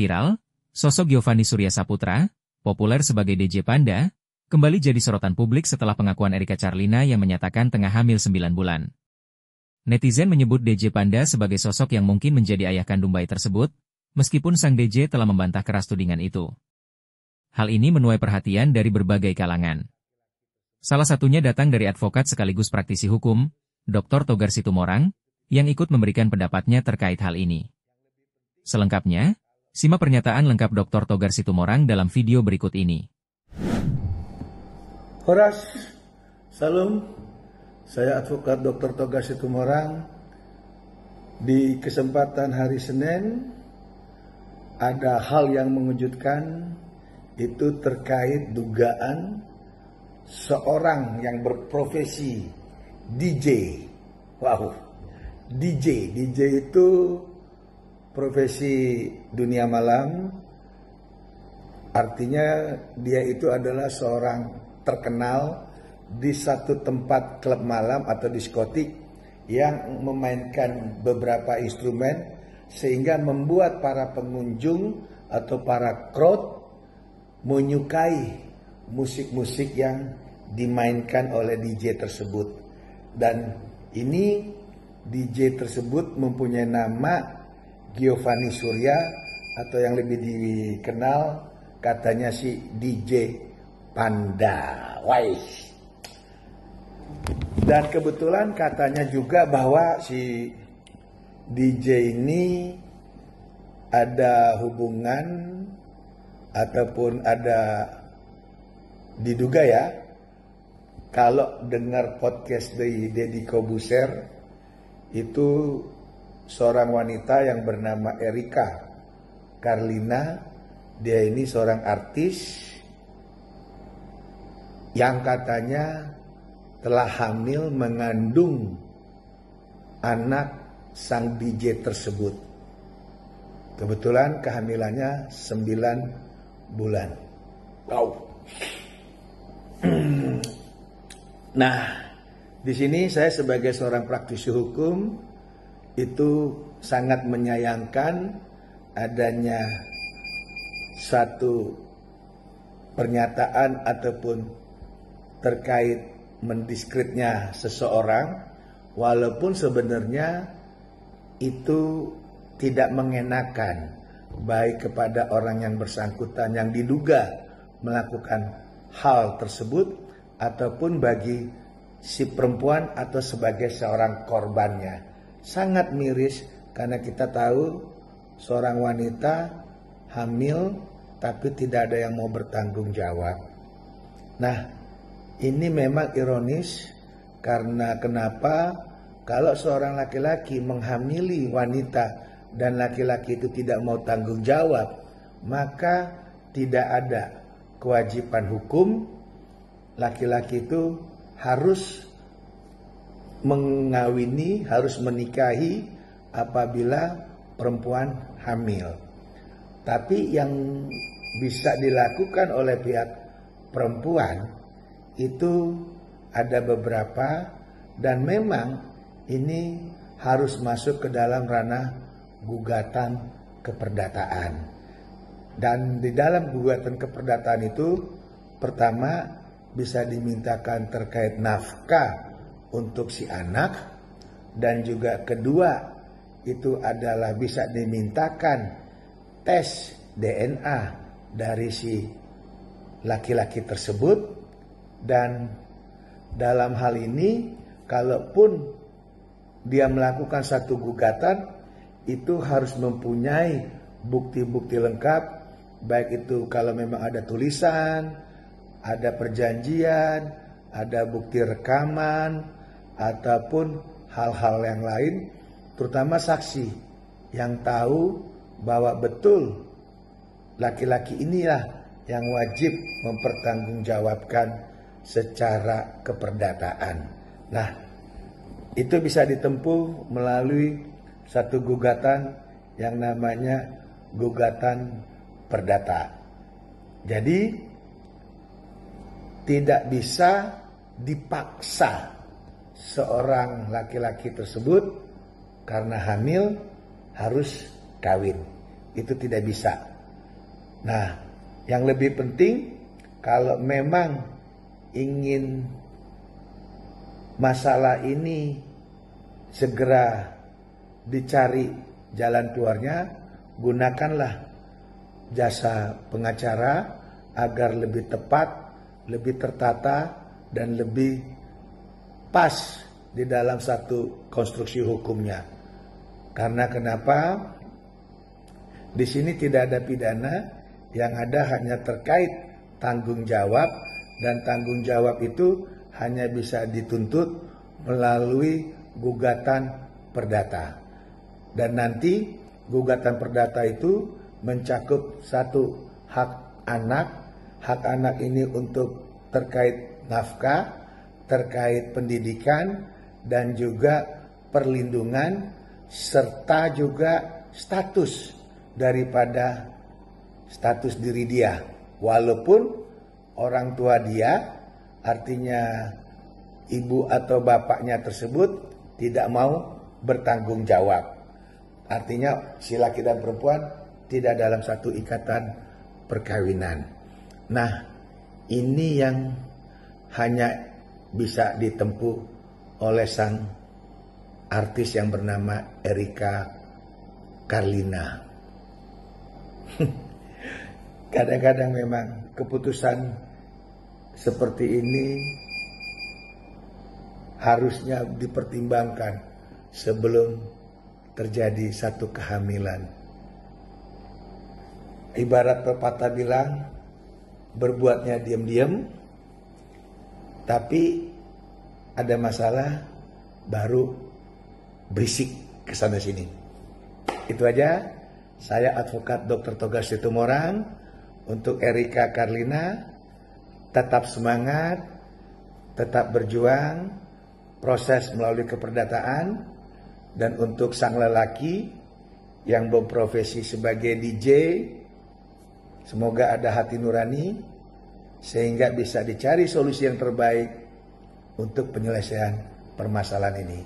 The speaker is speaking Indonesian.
Viral, sosok Giovanni Surya Saputra, populer sebagai DJ Panda, kembali jadi sorotan publik setelah pengakuan Erika Charlina yang menyatakan tengah hamil 9 bulan. Netizen menyebut DJ Panda sebagai sosok yang mungkin menjadi ayah kandung bayi tersebut, meskipun sang DJ telah membantah keras tudingan itu. Hal ini menuai perhatian dari berbagai kalangan. Salah satunya datang dari advokat sekaligus praktisi hukum, Dr. Togar Situmorang, yang ikut memberikan pendapatnya terkait hal ini. Selengkapnya, simak pernyataan lengkap Dr. Togar Situmorang dalam video berikut ini. Horas, salam, saya advokat Dr. Togar Situmorang. Di kesempatan hari Senin, ada hal yang mengejutkan, itu terkait dugaan seorang yang berprofesi DJ. Wow, DJ itu profesi dunia malam, artinya dia itu adalah seorang terkenal di satu tempat klub malam atau diskotik yang memainkan beberapa instrumen sehingga membuat para pengunjung atau para crowd menyukai musik-musik yang dimainkan oleh DJ tersebut. Dan ini DJ tersebut mempunyai nama Giovanni Surya, atau yang lebih dikenal katanya si DJ Panda. Wais. Dan kebetulan katanya juga bahwa si DJ ini ada hubungan ataupun ada diduga ya, kalau dengar podcast dari Deddy Kobuser, itu seorang wanita yang bernama Erika Charlina. Dia ini seorang artis yang katanya telah hamil mengandung anak sang DJ tersebut. Kebetulan kehamilannya 9 bulan. Wow. Nah, di sini saya sebagai seorang praktisi hukum itu sangat menyayangkan adanya satu pernyataan ataupun terkait mendiskreditnya seseorang, walaupun sebenarnya itu tidak mengenakan baik kepada orang yang bersangkutan yang diduga melakukan hal tersebut ataupun bagi si perempuan atau sebagai seorang korbannya. Sangat miris karena kita tahu seorang wanita hamil tapi tidak ada yang mau bertanggung jawab. Nah, ini memang ironis karena kenapa kalau seorang laki-laki menghamili wanita dan laki-laki itu tidak mau tanggung jawab, maka tidak ada kewajiban hukum. Laki-laki itu harus mengawini, harus menikahi apabila perempuan hamil. Tapi yang bisa dilakukan oleh pihak perempuan itu ada beberapa, dan memang ini harus masuk ke dalam ranah gugatan keperdataan. Dan di dalam gugatan keperdataan itu, pertama bisa dimintakan terkait nafkah untuk si anak, dan juga kedua itu adalah bisa dimintakan tes DNA dari si laki-laki tersebut. Dan dalam hal ini kalaupun dia melakukan satu gugatan, itu harus mempunyai bukti-bukti lengkap, baik itu kalau memang ada tulisan, ada perjanjian, ada bukti rekaman, ataupun hal-hal yang lain, terutama saksi yang tahu bahwa betul laki-laki inilah yang wajib mempertanggungjawabkan secara keperdataan. Nah, itu bisa ditempuh melalui satu gugatan yang namanya gugatan perdata. Jadi tidak bisa dipaksa seorang laki-laki tersebut karena hamil harus kawin. Itu tidak bisa. Nah, yang lebih penting kalau memang ingin masalah ini segera dicari jalan keluarnya, gunakanlah jasa pengacara agar lebih tepat, lebih tertata, dan lebih pas di dalam satu konstruksi hukumnya. Karena kenapa? Di sini tidak ada pidana, yang ada hanya terkait tanggung jawab, dan tanggung jawab itu hanya bisa dituntut melalui gugatan perdata. Dan nanti gugatan perdata itu mencakup satu, hak anak ini untuk terkait nafkah, terkait pendidikan, dan juga perlindungan, serta juga status daripada status diri dia. Walaupun orang tua dia, artinya ibu atau bapaknya tersebut tidak mau bertanggung jawab. Artinya si laki dan perempuan tidak dalam satu ikatan perkawinan. Nah, ini yang hanya bisa ditempuh oleh sang artis yang bernama Erika Carlina. Kadang-kadang memang keputusan seperti ini harusnya dipertimbangkan sebelum terjadi satu kehamilan. Ibarat pepatah bilang, berbuatnya diam-diam, tapi ada masalah baru berisik ke sana sini. Itu aja. Saya advokat Dr. Togar Situmorang untuk Erika Carlina. Tetap semangat, tetap berjuang, proses melalui keperdataan. Dan untuk sang lelaki yang berprofesi sebagai DJ, semoga ada hati nurani sehingga bisa dicari solusi yang terbaik untuk penyelesaian permasalahan ini.